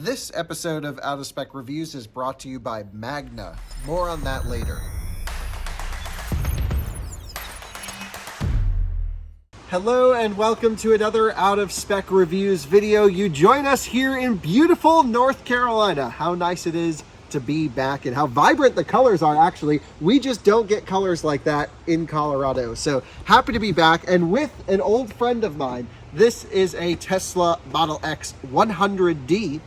This episode of Out of Spec Reviews is brought to you by Magna. More on that later. Hello and welcome to another Out of Spec Reviews video. You join us here in beautiful North Carolina. How nice it is to be back and how vibrant the colors are. Actually, we just don't get colors like that in Colorado. So happy to be back and with an old friend of mine. This is a Tesla Model X 100D.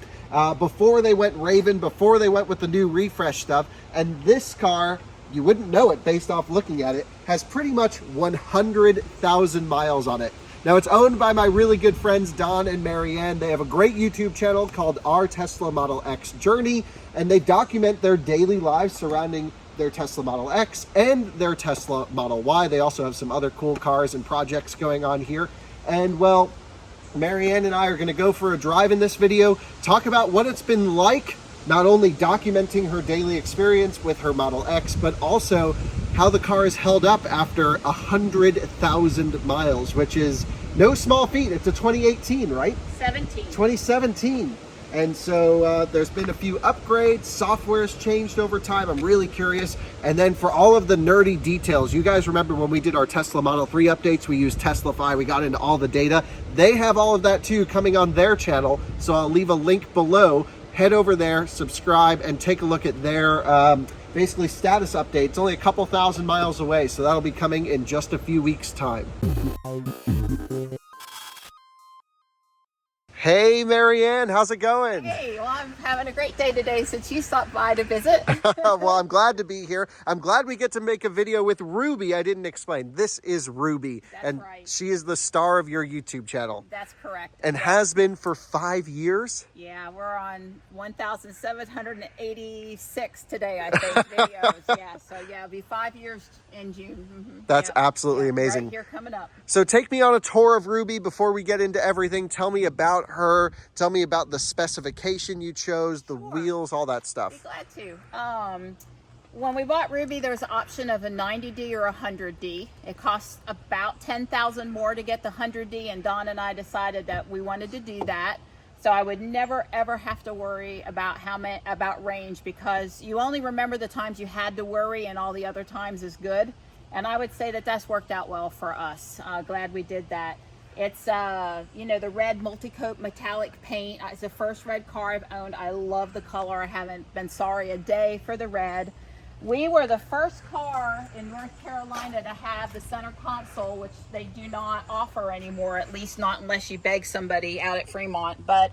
Before they went Raven, before they went with the new refresh stuff. And this car, you wouldn't know it based off looking at it, has pretty much 100,000 miles on it. Now it's owned by my really good friends, Don and Maryann. They have a great YouTube channel called Our Tesla Model X Journey, and they document their daily lives surrounding their Tesla Model X and their Tesla Model Y. They also have some other cool cars and projects going on here. And well, Maryann and I are going to go for a drive in this video, talk about what it's been like, not only documenting her daily experience with her Model X, but also how the car is held up after 100,000 miles, which is no small feat. It's a 2018, right? 2017. And so there's been a few upgrades, software's changed over time. I'm really curious. And then for all of the nerdy details, you guys remember when we did our Tesla Model 3 updates, we used Teslafy, we got into all the data. They have all of that too coming on their channel. So I'll leave a link below. Head over there, subscribe, and take a look at their basically status update. It's only a couple thousand miles away, so that'll be coming in just a few weeks' time. Hey, Maryann, how's it going? Hey, well, I'm having a great day today since you stopped by to visit. Well, I'm glad to be here. I'm glad we get to make a video with Ruby. I didn't explain. This is Ruby. That's right. She is the star of your YouTube channel. That's correct. And has been for 5 years? Yeah, we're on 1,786 today, I think, videos. Yeah, so yeah, it'll be 5 years in June. Mm-hmm. That's absolutely amazing. Right here coming up. So take me on a tour of Ruby before we get into everything. Tell me about her. Tell me about the specification you chose, the wheels, all that stuff. Be glad to. When we bought Ruby, there was an option of a 90D or a 100D. It costs about $10,000 more to get the 100D, and Don and I decided that we wanted to do that. So I would never ever have to worry about about range, because you only remember the times you had to worry and all the other times is good. And I would say that that's worked out well for us. Glad we did that. It's you know, the red multi-coat metallic paint. It's the first red car I've owned. I love the color. I haven't been sorry a day for the red. We were the first car in North Carolina to have the center console, which they do not offer anymore, at least not unless you beg somebody out at Fremont. But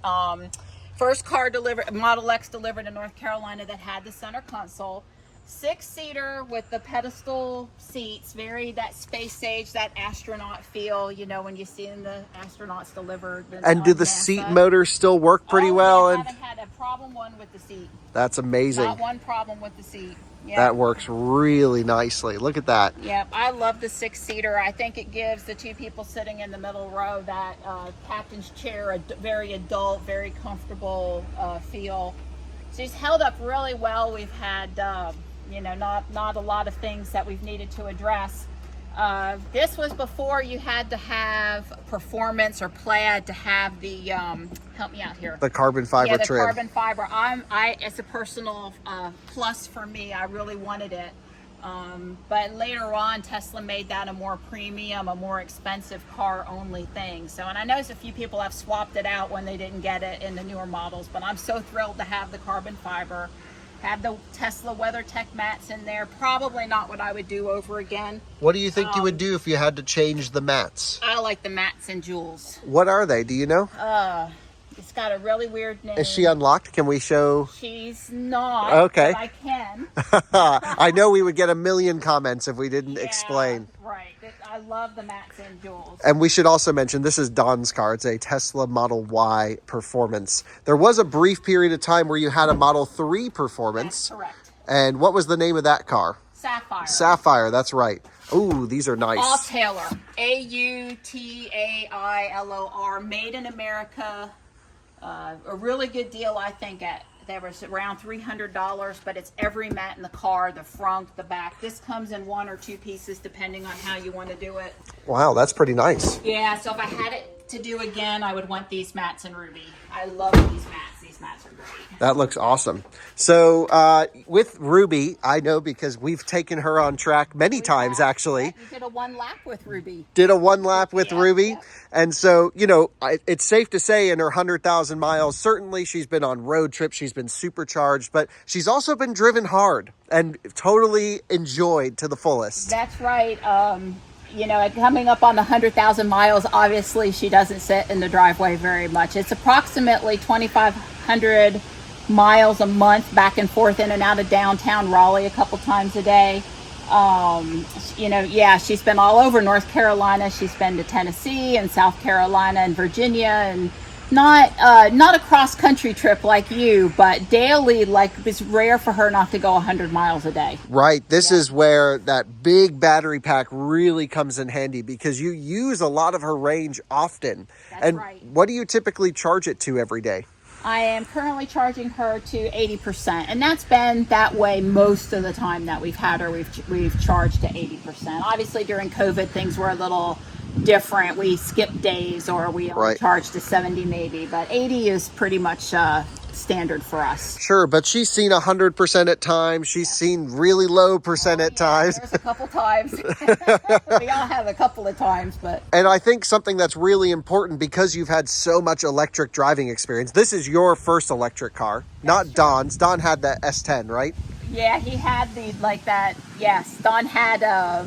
first car delivered, Model X delivered in North Carolina that had the center console. 6-seater with the pedestal seats, very that space age, that astronaut feel, you know, when you see the astronauts delivered. And do the seat motors still work pretty well? I haven't had a problem with the seat. That's amazing. Not one problem with the seat. Yep. That works really nicely. Look at that. Yep, I love the 6-seater. I think it gives the two people sitting in the middle row that captain's chair, a very adult, very comfortable feel. She's held up really well. We've had you know, not a lot of things that we've needed to address. This was before you had to have performance or plaid to have the help me out here, the carbon fiber the trim. Carbon fiber. It's a personal plus for me. I really wanted it, but later on Tesla made that a more premium, a more expensive car only thing. So, and I know a few people have swapped it out when they didn't get it in the newer models, but I'm so thrilled to have the carbon fiber. Have the Tesla WeatherTech mats in there. Probably not what I would do over again. What do you think you would do if you had to change the mats? I like the mats and jewels. What are they? Do you know? It's got a really weird name. Is she unlocked? Can we show? She's not. Okay. But I can. I know we would get a million comments if we didn't explain. Right. I love the mats and jewels. And we should also mention, this is Don's car. It's a Tesla Model Y Performance. There was a brief period of time where you had a Model 3 Performance. That's correct. And what was the name of that car? Sapphire. Sapphire, that's right. Ooh, these are nice. All Taylor. AUTAILOR. Made in America. A really good deal, I think, there was around $300, but it's every mat in the car, the front, the back. This comes in 1 or 2 pieces depending on how you want to do it. Wow, that's pretty nice. Yeah, so if I had it to do again, I would want these mats in Ruby. I love these mats. These mats are great. That looks awesome. So with Ruby, I know because we've taken her on track many times, actually. You did a 1 lap with Ruby. Did a 1 lap with Ruby. Yeah. And so, you know, it's safe to say in her 100,000 miles, certainly she's been on road trips, she's been supercharged, but she's also been driven hard and totally enjoyed to the fullest. That's right. You know, coming up on the 100,000 miles, obviously she doesn't sit in the driveway very much. It's approximately 2,500 miles a month back and forth in and out of downtown Raleigh a couple times a day. You know, yeah, she's been all over North Carolina. She's been to Tennessee and South Carolina and Virginia, and not a cross country trip like you, but daily. Like, it's rare for her not to go 100 miles a day. Right. This is where that big battery pack really comes in handy, because you use a lot of her range often. That's right. What do you typically charge it to every day? I am currently charging her to 80%, and that's been that way most of the time that we've had her. We've charged to 80%. Obviously, during COVID, things were a little different. We skipped days, or we only charged to 70 maybe, but 80 is pretty much standard for us. Sure, but she's seen 100% at times. She's seen really low percent at times. There's a couple times. We all have a couple of times, but. And I think something that's really important, because you've had so much electric driving experience. This is your first electric car, not Don's. Don had the S10, right? Yeah, he had the like that. Yes, Don had a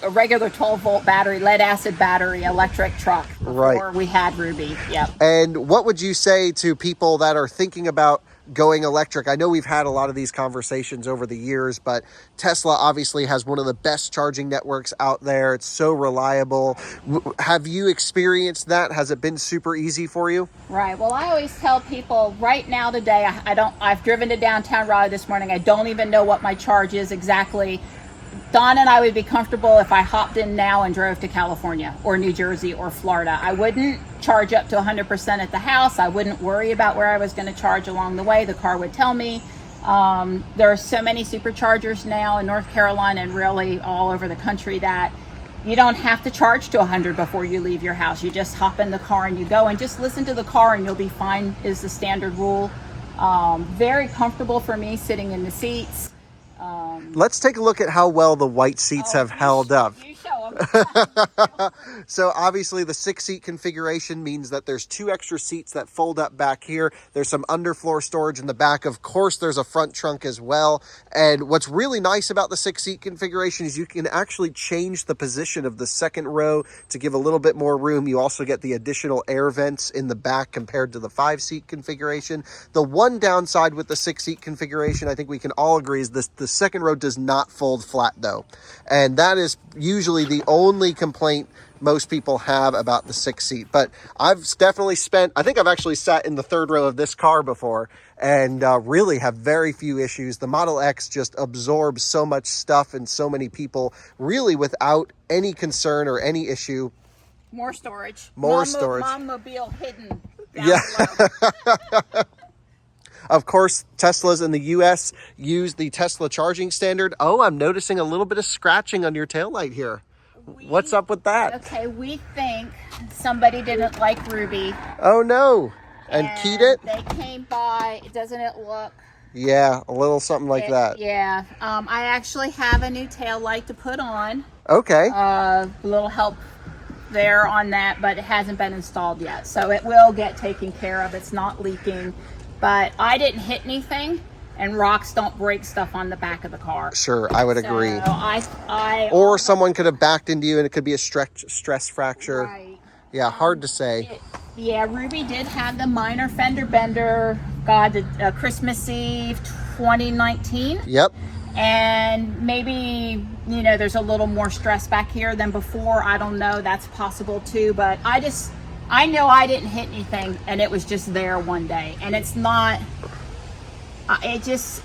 regular 12-volt battery, lead acid battery electric truck before we had Ruby. Yep. And what would you say to people that are thinking about going electric? I know we've had a lot of these conversations over the years, but Tesla obviously has one of the best charging networks out there. It's so reliable. Have you experienced that? Has it been super easy for you? Right. Well, I always tell people right now today, I've driven to downtown Raleigh this morning. I don't even know what my charge is exactly. Don and I would be comfortable if I hopped in now and drove to California or New Jersey or Florida. I wouldn't charge up to 100% at the house. I wouldn't worry about where I was going to charge along the way. The car would tell me. There are so many superchargers now in North Carolina and really all over the country that you don't have to charge to 100 before you leave your house. You just hop in the car and you go, and just listen to the car and you'll be fine is the standard rule. Very comfortable for me sitting in the seats. Let's take a look at how well the white seats have held up. You show them. So obviously the 6-seat configuration means that there's 2 extra seats that fold up back here. There's some underfloor storage in the back. Of course, there's a front trunk as well. And what's really nice about the 6-seat configuration is you can actually change the position of the second row to give a little bit more room. You also get the additional air vents in the back compared to the 5-seat configuration. The one downside with the 6-seat configuration, I think we can all agree, is the second row does not fold flat though. And that is usually the only complaint most people have about the 6-seat. But I've definitely I think I've actually sat in the third row of this car before and really have very few issues. The Model X just absorbs so much stuff and so many people really without any concern or any issue. More storage. Storage. Mom-mobile hidden down below. Of course, Teslas in the US use the Tesla charging standard. Oh, I'm noticing a little bit of scratching on your taillight here. What's up with that? Okay, we think somebody didn't like Ruby. Oh no. And keyed it? They came by. Doesn't it look? Yeah, a little something like that. Yeah. I actually have a new taillight to put on. Okay. A little help there on that, but it hasn't been installed yet. So it will get taken care of. It's not leaking. But I didn't hit anything, and rocks don't break stuff on the back of the car. Sure, I would agree. Or someone could have backed into you and it could be a stress fracture. Right. Yeah, hard to say. Ruby did have the minor fender bender, Christmas Eve 2019. Yep. And maybe, there's a little more stress back here than before. I don't know. That's possible too. But I know I didn't hit anything, and it was just there one day. And it's not It's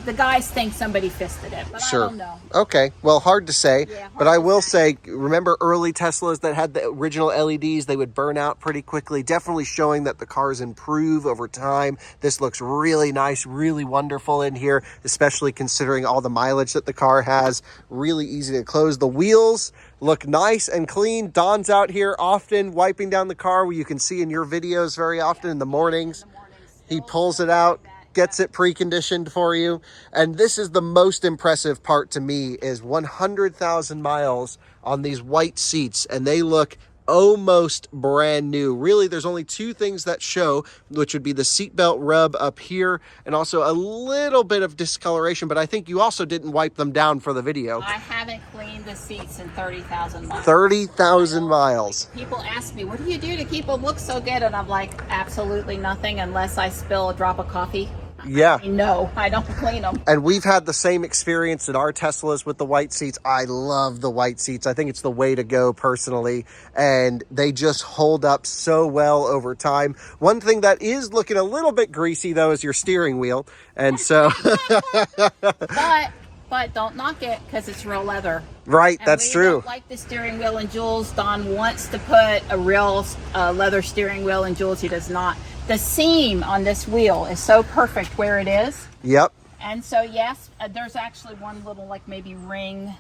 the guys think somebody fisted it, but Sure. I don't know. Okay. Well, hard to say. Yeah, but hard I to will say. say, remember early Teslas that had the original LEDs? They would burn out pretty quickly, definitely showing that the cars improve over time. This looks really nice, really wonderful in here, especially considering all the mileage that the car has. Really easy to close. The wheels look nice and clean. Don's out here often wiping down the car, where you can see in your videos very often in the mornings. He pulls it out, gets it preconditioned for you. And this is the most impressive part to me, is 100,000 miles on these white seats, and they look almost brand new. Really, there's only two things that show, which would be the seatbelt rub up here and also a little bit of discoloration, but I think you also didn't wipe them down for the video. I haven't cleaned the seats in 30,000 miles. 30,000 miles. People ask me, what do you do to keep them look so good? And I'm like, absolutely nothing unless I spill a drop of coffee. Yeah. No, I don't clean them. And we've had the same experience in our Teslas with the white seats. I love the white seats. I think it's the way to go personally. And they just hold up so well over time. One thing that is looking a little bit greasy, though, is your steering wheel. And so... But don't knock it, because it's real leather. Right, And that's we true. don't like the steering wheel in Jules. Don wants to put a real leather steering wheel in Jules. He does not. The seam on this wheel is so perfect where it is. Yep. And so, yes, there's actually one little, like, maybe ring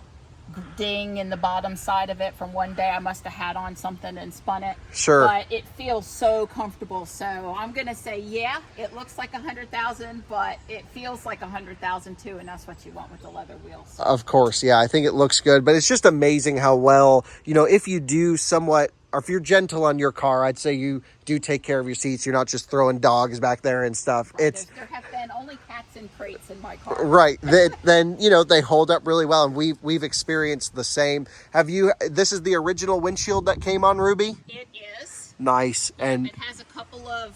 ding in the bottom side of it from one day I must have had on something and spun it. Sure. But it feels so comfortable. So I'm going to say, yeah, it looks like 100,000, but it feels like 100,000 too. And that's what you want with the leather wheels. Of course. Yeah, I think it looks good, but it's just amazing how well, if you do somewhat, or if you're gentle on your car, I'd say you do take care of your seats. You're not just throwing dogs back there and stuff. There have been only cats and crates in my car. Right. Then they hold up really well, and we've experienced the same. This is the original windshield that came on Ruby? It is. Nice. And it has a couple of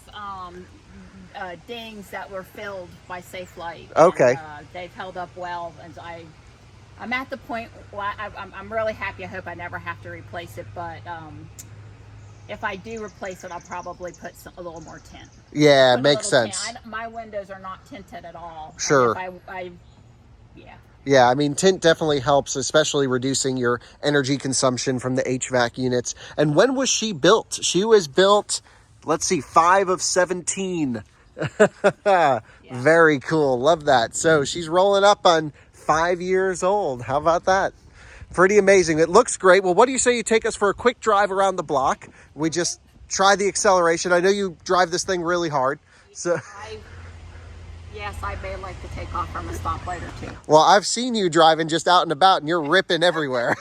dings that were filled by Safelite. Okay. And, they've held up well, and I'm at the point where I'm really happy. I hope I never have to replace it, but if I do replace it, I'll probably put a little more tint. Yeah, makes sense. My windows are not tinted at all. Sure. Yeah. Yeah, I mean, tint definitely helps, especially reducing your energy consumption from the HVAC units. And when was she built? She was built, let's see, 5 of 17. Yeah. Very cool. Love that. So she's rolling up on 5 years old. How about that? Pretty amazing. It looks great. Well, what do you say you take us for a quick drive around the block? We just try the acceleration. I know you drive this thing really hard. So Yes, I may like to take off from a stoplight or two. Well, I've seen you driving just out and about, and you're ripping everywhere.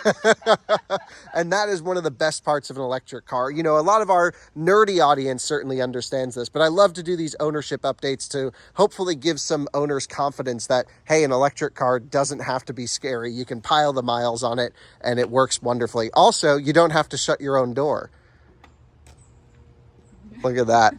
And that is one of the best parts of an electric car. A lot of our nerdy audience certainly understands this, but I love to do these ownership updates to hopefully give some owners confidence that, hey, an electric car doesn't have to be scary. You can pile the miles on it, and it works wonderfully. Also, you don't have to shut your own door. Look at that.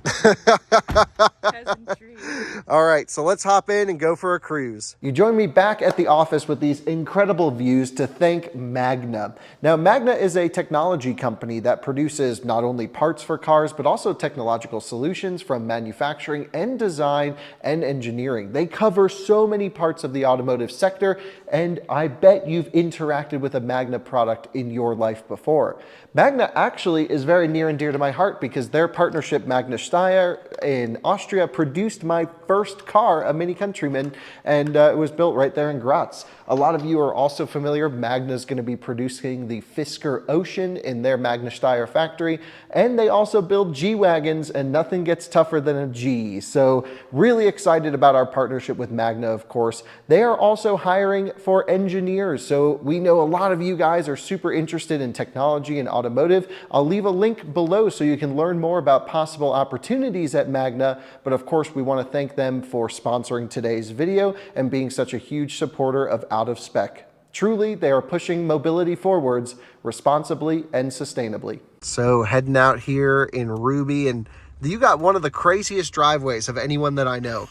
All right, so let's hop in and go for a cruise. You join me back at the office with these incredible views to thank Magna. Now, Magna is a technology company that produces not only parts for cars, but also technological solutions from manufacturing and design and engineering. They cover so many parts of the automotive sector, and I bet you've interacted with a Magna product in your life before. Magna actually is very near and dear to my heart because their partnership, Magna Steyr in Austria, produced my first car, a Mini Countryman, and it was built right there in Graz. A lot of you are also familiar. Magna's going to be producing the Fisker Ocean in their Magna Steyr factory, and they also build G-Wagons, and nothing gets tougher than a G. So really excited about our partnership with Magna, of course. They are also hiring for engineers, so we know a lot of you guys are super interested in technology and automotive. I'll leave a link below so you can learn more about possible opportunities at Magna, but of course we want to thank them for sponsoring today's video and being such a huge supporter of Out of Spec. Truly, they are pushing mobility forwards responsibly and sustainably. So heading out here in Ruby, and you got one of the craziest driveways of anyone that I know.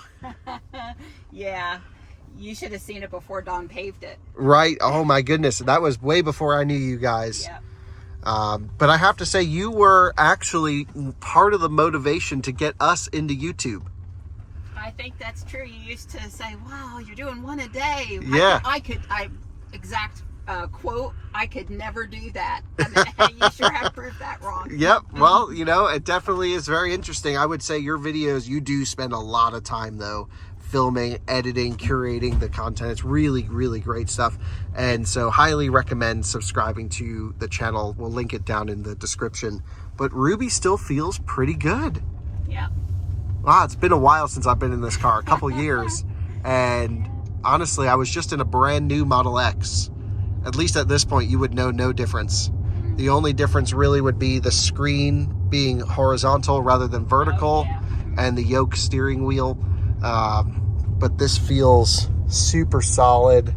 Yeah, you should have seen it before Don paved it. Right. Oh my goodness. That was way before I knew you guys. Yeah. But I have to say, you were actually part of the motivation to get us into YouTube. I I think that's true. You used to say, wow, you're doing one a day. Yeah. Exact quote, I could never do that. And you sure have proved that wrong. Yep. Well, you know, it definitely is very interesting. I would say your videos, you do spend a lot of time though, filming, editing, curating the content. It's really, really great stuff. And so highly recommend subscribing to the channel. We'll link it down in the description. But Ruby still feels pretty good. Yeah. Wow, it's been a while since I've been in this car, a couple years. And honestly, I was just in a brand new Model X. At least at this point, you would know no difference. The only difference really would be the screen being horizontal rather than vertical, and the yoke steering wheel. But this feels super solid.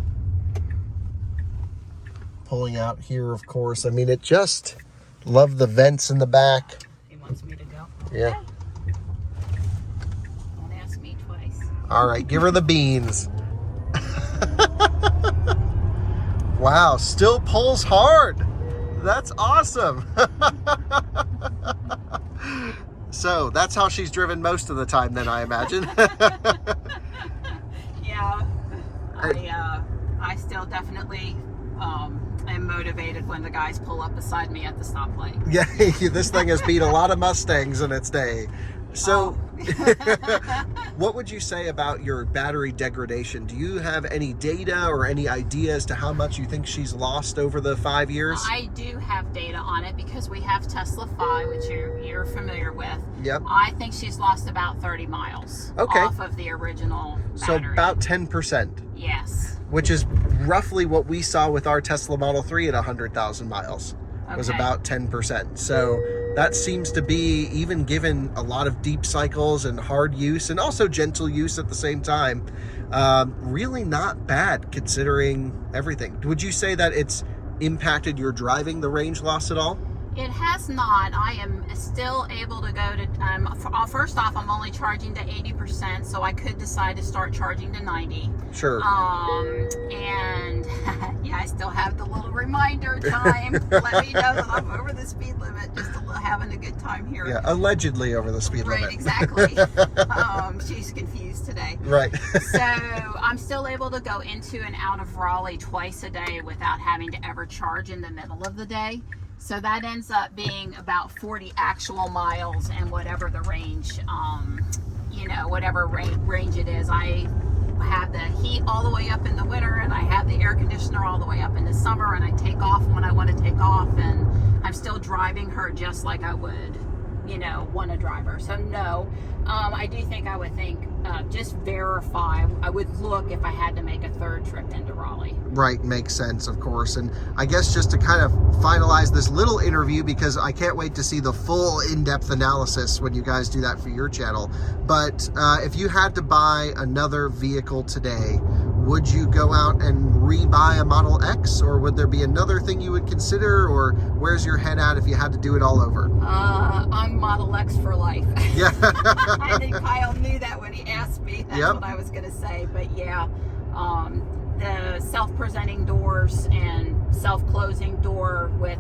Pulling out here, of course. I mean, it just, love the vents in the back. He wants me to go. Yeah. Don't ask me twice. All right, give her the beans. Wow, still pulls hard. That's awesome. So that's how she's driven most of the time then, I imagine. Yeah, I still definitely am motivated when the guys pull up beside me at the stoplight. Yeah, this thing has beat a lot of Mustangs in its day. So, what would you say about your battery degradation? Do you have any data or any idea as to how much you think she's lost over the 5 years? I do have data on it because we have Tesla Fi, which you're familiar with. Yep. I think she's lost about 30 miles off of the original battery. So about 10%. Yes. Which is roughly what we saw with our Tesla Model 3 at 100,000 miles. It was about 10%. So that seems to be, even given a lot of deep cycles and hard use and also gentle use at the same time, really not bad considering everything. Would you say that it's impacted your driving, the range loss at all? It has not. I am still able to go to, first off, I'm only charging to 80%, so I could decide to start charging to 90. Sure. And yeah, I still have the little reminder time to let me know that I'm over the speed limit, just having a good time here. Yeah, allegedly over the speed limit. Right, exactly. She's confused today. Right. So I'm still able to go into and out of Raleigh twice a day without having to ever charge in the middle of the day. So that ends up being about 40 actual miles, and whatever the range, whatever range it is. I have the heat all the way up in the winter, and I have the air conditioner all the way up in the summer, and I take off when I want to take off, and I'm still driving her just like I would, want to drive her. So no, I do think I would just verify. I would look if I had to make a third trip into Raleigh. Right, makes sense, of course. And I guess just to kind of finalize this little interview, because I can't wait to see the full in-depth analysis when you guys do that for your channel. But if you had to buy another vehicle today, would you go out and rebuy a Model X, or would there be another thing you would consider, or where's your head at if you had to do it all over? I'm Model X for life. Yeah. I think Kyle knew that when he asked me. That's what I was going to say. But yeah, the self-presenting doors and self-closing door with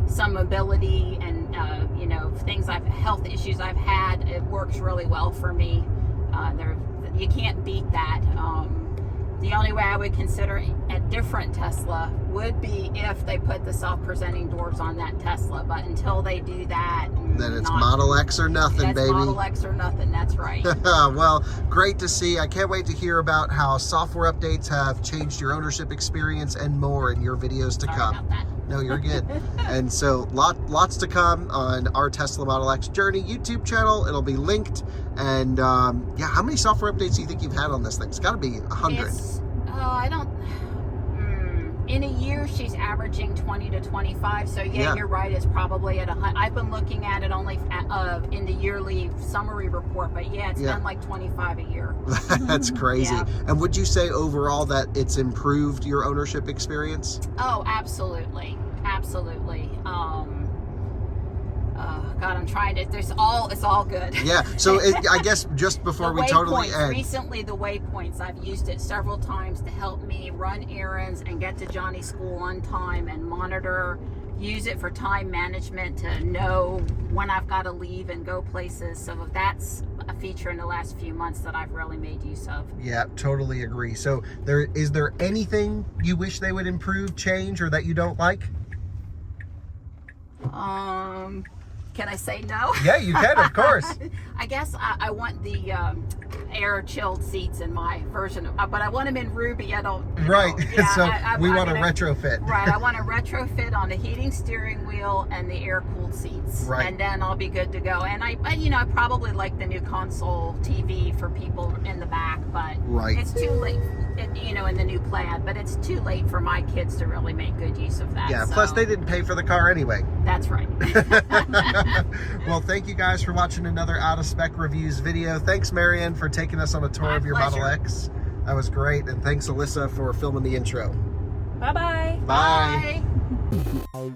some mobility and health issues I've had, it works really well for me. You can't beat that. The only way I would consider a different Tesla would be if they put the self-presenting doors on that Tesla. But until they do that, then it's Model X or nothing, baby. Model X or nothing, that's right. Well, great to see. I can't wait to hear about how software updates have changed your ownership experience and more in your videos to come. Sorry about that. No, you're good. And so lots to come on our Tesla Model X Journey YouTube channel. It'll be linked. And yeah, how many software updates do you think you've had on this thing? It's got to be 100. In a year, she's averaging 20 to 25. So yeah, you're right. It's probably at 100. I've been looking at it only in the yearly summary report, but yeah, it's been like 25 a year. That's crazy. Yeah. And would you say overall that it's improved your ownership experience? Oh, absolutely. Absolutely. God, I'm trying to, it's all good. Yeah, so I guess just before we totally end. Recently, the waypoints, I've used it several times to help me run errands and get to Johnny's school on time and monitor, use it for time management to know when I've got to leave and go places. So that's a feature in the last few months that I've really made use of. Yeah, totally agree. So is there anything you wish they would improve, change, or that you don't like? Can I say no? Yeah, you can, of course. I guess I want the air chilled seats in my version, but I want them in ruby. I don't. Right. Yeah, So we I'm want a gonna, retrofit. Right. I want a retrofit on the heating steering wheel and the air cooled seats. Right. And then I'll be good to go. And I I probably like the new console TV for people in the back, but right. It's too late. In the new Plaid, but it's too late for my kids to really make good use of that. Yeah. So. Plus, they didn't pay for the car anyway. That's right. Well, thank you guys for watching another Out of Spec Reviews video. Thanks, Maryann, for taking us on a tour of your pleasure. Model X. That was great. And thanks, Alyssa, for filming the intro. Bye-bye. Bye. Bye.